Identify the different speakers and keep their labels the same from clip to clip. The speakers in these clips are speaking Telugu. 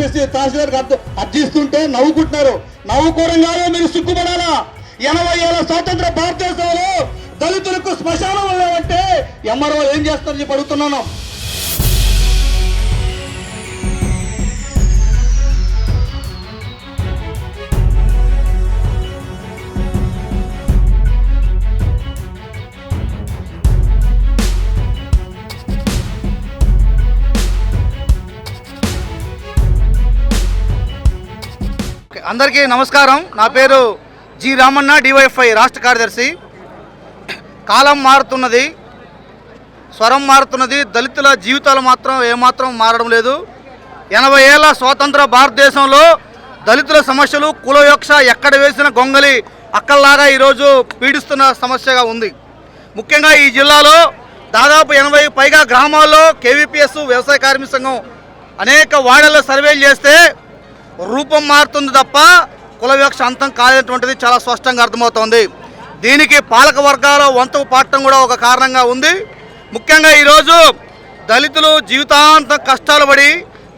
Speaker 1: తహసీల్దార్ అర్జిస్తుంటే నవ్వుకుంటున్నారు. నవ్వుకోవడం కాదు, మీరు సిగ్గుపడాలా. 80 ఏళ్ల స్వాతంత్ర భారతదేశంలో దళితులకు శ్మశానం అంటే ఎంఆర్ఓ ఏం చేస్తారని చెప్పి అడుగుతున్నాను.
Speaker 2: అందరికీ నమస్కారం. నా పేరు జి రామన్న, డివైఎఫ్ఐ రాష్ట్ర కార్యదర్శి. కాలం మారుతున్నది, స్వరం మారుతున్నది, దళితుల జీవితాలు మాత్రం ఏమాత్రం మారడం లేదు. 80 ఏళ్ల స్వాతంత్ర భారతదేశంలో దళితుల సమస్యలు కులయోక్ష ఎక్కడ వేసిన గొంగలి అక్కల్లాగా ఈరోజు పీడిస్తున్న సమస్యగా ఉంది. ముఖ్యంగా ఈ జిల్లాలో దాదాపు 80 పైగా గ్రామాల్లో కేవీపీఎస్ వ్యవసాయ కార్మిక సంఘం అనేక వార్డుల్లో సర్వేలు చేస్తే రూపం మారుతుంది తప్ప కులవివక్ష అంతం కాదనేటువంటిది చాలా స్పష్టంగా అర్థమవుతోంది. దీనికి పాలక వర్గాల వంతు పాడటం కూడా ఒక కారణంగా ఉంది. ముఖ్యంగా ఈరోజు దళితులు జీవితాంతం కష్టాలు పడి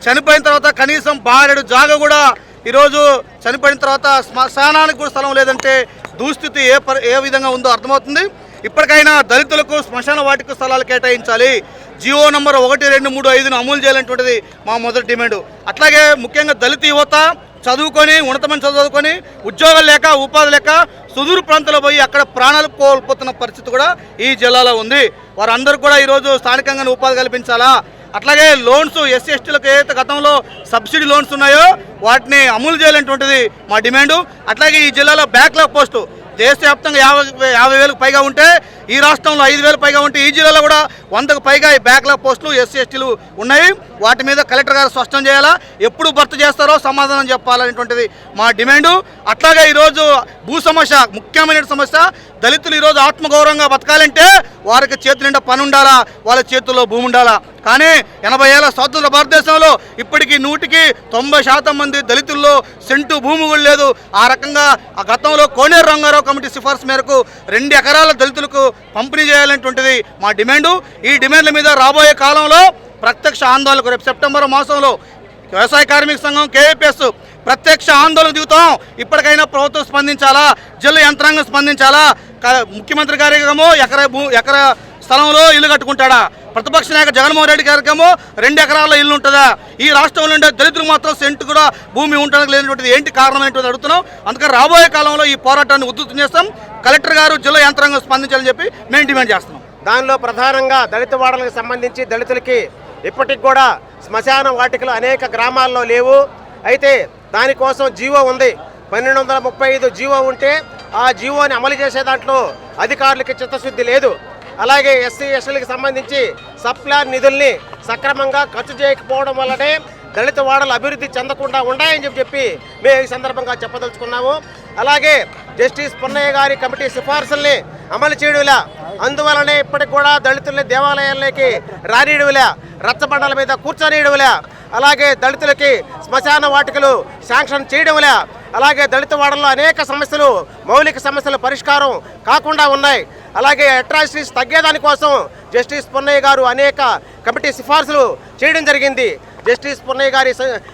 Speaker 2: చనిపోయిన తర్వాత కనీసం బారెడు జాగ కూడా ఈరోజు చనిపోయిన తర్వాత శ్మశానానికి కూడా స్థలం లేదంటే దుస్థితి ఏ విధంగా ఉందో అర్థమవుతుంది. ఇప్పటికైనా దళితులకు శ్మశాన వాటిక స్థలాలు కేటాయించాలి. జియో నంబర్ 12355ను అమలు చేయాలనేటువంటిది మా మొదటి డిమాండ్. అట్లాగే ముఖ్యంగా దళిత యువత చదువుకొని ఉన్నతమైన చదువుకొని ఉద్యోగాలు లేక ఉపాధి లేక సుదూర ప్రాంతాల్లో పోయి అక్కడ ప్రాణాలు కోల్పోతున్న పరిస్థితి కూడా ఈ జిల్లాలో ఉంది. వారందరూ కూడా ఈరోజు స్థానికంగానే ఉపాధి కల్పించాలా. అట్లాగే లోన్స్ ఎస్సీ ఎస్టీలకు ఏదైతే గతంలో సబ్సిడీ లోన్స్ ఉన్నాయో వాటిని అమలు చేయాలనేటువంటిది మా డిమాండు. అట్లాగే ఈ జిల్లాలో బ్యాక్లాగ్ పోస్టు దేశవ్యాప్తంగా 50,000కు పైగా ఉంటే ఈ రాష్ట్రంలో 5,000 పైగా ఉంటే ఈ జిల్లాలో కూడా 100కు పైగా ఈ బ్యాక్లాగ్ పోస్టులు ఎస్సీ ఎస్టీలు ఉన్నాయి. వాటి మీద కలెక్టర్ గారు స్పష్టం చేయాలా, ఎప్పుడు భర్తీ చేస్తారో సమాధానం చెప్పాలనేటువంటిది మా డిమాండు. అట్లాగే ఈరోజు భూ సమస్య ముఖ్యమైన సమస్య. దళితులు ఈరోజు ఆత్మగౌరవంగా బతకాలంటే వారికి చేతుల నిండా పని ఉండాలా, వాళ్ళ చేతుల్లో భూమి ఉండాలా. కానీ 80 ఏళ్ల స్వాతంత్ర భారతదేశంలో ఇప్పటికీ 100కి 90% మంది దళితుల్లో సెంటు భూమి కూడా లేదు. ఆ రకంగా ఆ గతంలో కోనేరు రంగారావు కమిటీ సిఫార్సు మేరకు 2 ఎకరాల దళితులకు పంపిణీ చేయాలనేటువంటిది మా డిమాండు. ఈ డిమాండ్ల మీద రాబోయే కాలంలో ప్రత్యక్ష ఆందోళనకు రేపు సెప్టెంబర్ మాసంలో వ్యవసాయ కార్మిక సంఘం కేవీపీఎస్ ప్రత్యక్ష ఆందోళన దిగుతాం. ఇప్పటికైనా ప్రభుత్వం స్పందించాలా, జిల్లా యంత్రాంగం స్పందించాలా. ముఖ్యమంత్రి గారికేమో ఎకరా స్థలంలో ఇల్లు కట్టుకుంటాడా, ప్రతిపక్ష నాయక జగన్మోహన్ రెడ్డి గారికేమో 2 ఎకరాల ఇల్లు ఉంటుందా? ఈ రాష్ట్రంలో ఉండే దళితులు మాత్రం సెంటు కూడా భూమి ఉండడానికి లేనటువంటిది ఏంటి కారణం ఏంటో అడుగుతున్నాం. అందుకని రాబోయే కాలంలో ఈ పోరాటాన్ని ఉధృతం చేస్తాం. కలెక్టర్ గారు జిల్లా యంత్రాంగం స్పందించాలని చెప్పి మేము డిమాండ్ చేస్తున్నాం.
Speaker 3: దానిలో ప్రధానంగా దళిత వాడలకు సంబంధించి దళితులకి ఇప్పటికి కూడా శ్మశాన వాటికలు అనేక గ్రామాల్లో లేవు. అయితే దానికోసం జీవో ఉంది. 1235 జీవో ఉంటే ఆ జీవోని అమలు చేసే దాంట్లో అధికారులకి చిత్తశుద్ధి లేదు. అలాగే ఎస్సీ ఎస్టీలకు సంబంధించి సప్లాన్ నిధుల్ని సక్రమంగా ఖర్చు చేయకపోవడం వల్లనే దళిత వాడలు అభివృద్ధి చెందకుండా ఉన్నాయని చెప్పి మేము ఈ సందర్భంగా చెప్పదలుచుకున్నాము. అలాగే జస్టిస్ పున్నయ్య గారి కమిటీ సిఫార్సుల్ని అమలు చేయడంలా, అందువలనే ఇప్పటికి కూడా దళితుల్ని దేవాలయాల్లోకి రానియడంలా, రచ్చబండల మీద కూర్చొనియడంలా, అలాగే దళితులకి శ్మశాన వాటికలు శాంక్షన్ చేయడంలా, అలాగే దళిత వాడల్లో అనేక సమస్యలు మౌలిక సమస్యల పరిష్కారం కాకుండా ఉన్నాయి. అలాగే అట్రాసిటీస్ తగ్గేదానికోసం జస్టిస్ పున్నయ్య గారు అనేక కమిటీ సిఫార్సులు చేయడం జరిగింది. జస్టిస్ పున్నయ్య గారి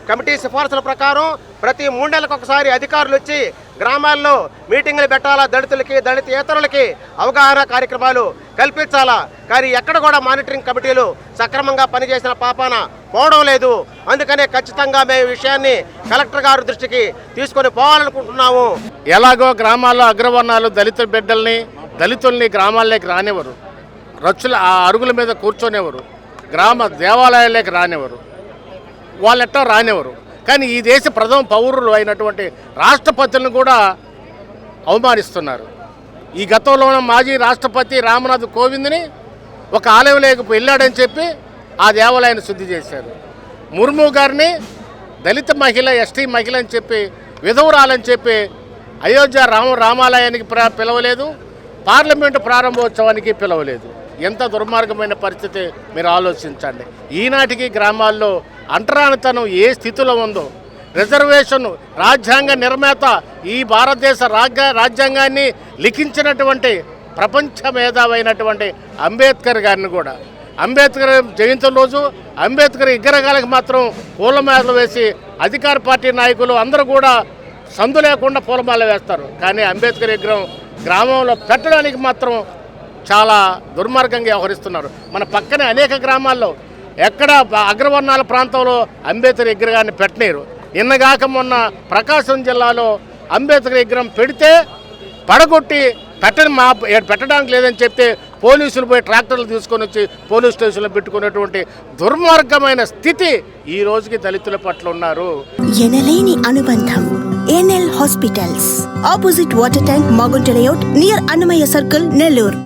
Speaker 3: కమిటీ సిఫార్సుల ప్రకారం ప్రతి 3 నెలలకు ఒకసారి అధికారులు వచ్చి గ్రామాల్లో మీటింగులు పెట్టాలా, దళితులకి దళితేతరులకి అవగాహన కార్యక్రమాలు కల్పించాలా. కానీ ఎక్కడ కూడా మానిటరింగ్ కమిటీలు సక్రమంగా పనిచేసిన పాపాన పోవడం లేదు. అందుకనే ఖచ్చితంగా మేము ఈ విషయాన్ని కలెక్టర్ గారి దృష్టికి తీసుకొని పోవాలనుకుంటున్నాము.
Speaker 4: ఎలాగో గ్రామాల్లో అగ్రవర్ణాలు దళిత బిడ్డల్ని దళితుల్ని గ్రామాల్లోకి రానివ్వరు, రచ్చుల ఆ అరుగుల మీద కూర్చొనేవారు, గ్రామ దేవాలయాల్లోకి రానివ్వరు, వాళ్ళెట్టా రానివ్వరు. కానీ ఈ దేశ ప్రథమ పౌరులు అయినటువంటి రాష్ట్రపతులను కూడా అవమానిస్తున్నారు. ఈ గతంలో మాజీ రాష్ట్రపతి రామ్నాథ్ కోవింద్ని ఒక ఆలయంలోకి వెళ్ళాడని చెప్పి ఆ దేవాలయాన్ని శుద్ధి చేశారు. ముర్ము గారిని దళిత మహిళ, ఎస్టీ మహిళ అని చెప్పి విధవరాలని చెప్పి అయోధ్య రామాలయానికి పిలవలేదు, పార్లమెంటు ప్రారంభోత్సవానికి పిలవలేదు. ఎంత దుర్మార్గమైన పరిస్థితి మీరు ఆలోచించండి. ఈనాటికి గ్రామాల్లో అంటరానితనం ఏ స్థితిలో ఉందో, రిజర్వేషన్ రాజ్యాంగ నిర్మాత ఈ భారతదేశ రాజ్యాంగాన్ని లిఖించినటువంటి ప్రపంచ మేధావైనటువంటి అంబేద్కర్ గారిని కూడా అంబేద్కర్ జయంతి రోజు అంబేద్కర్ విగ్రహాలకు మాత్రం పూలమాలలు వేసి అధికార పార్టీ నాయకులు అందరూ కూడా సందు లేకుండా పూలమాల వేస్తారు. కానీ అంబేద్కర్ విగ్రహం గ్రామంలో పెట్టడానికి మాత్రం చాలా దుర్మార్గంగా వ్యవహరిస్తున్నారు. మన పక్కనే అనేక గ్రామాల్లో ఎక్కడ అగ్రవర్ణాల ప్రాంతంలో అంబేద్కర్ విగ్రహాన్ని పెట్టలేరు. నిన్నగాక మొన్న ప్రకాశం జిల్లాలో అంబేద్కర్ విగ్రహం పెడితే పడగొట్టి పెట్టడానికి లేదని చెప్తే పోలీసులు పోయి ట్రాక్టర్లు తీసుకొని వచ్చి పోలీస్ స్టేషన్లో పెట్టుకునేటువంటి దుర్మార్గమైన స్థితి ఈ రోజుకి దళితుల పట్ల ఉన్నారు.
Speaker 5: ఎనలేని అనుబంధం NL hospitals opposite water tank Magunta layout near Annamayya circle Nellore.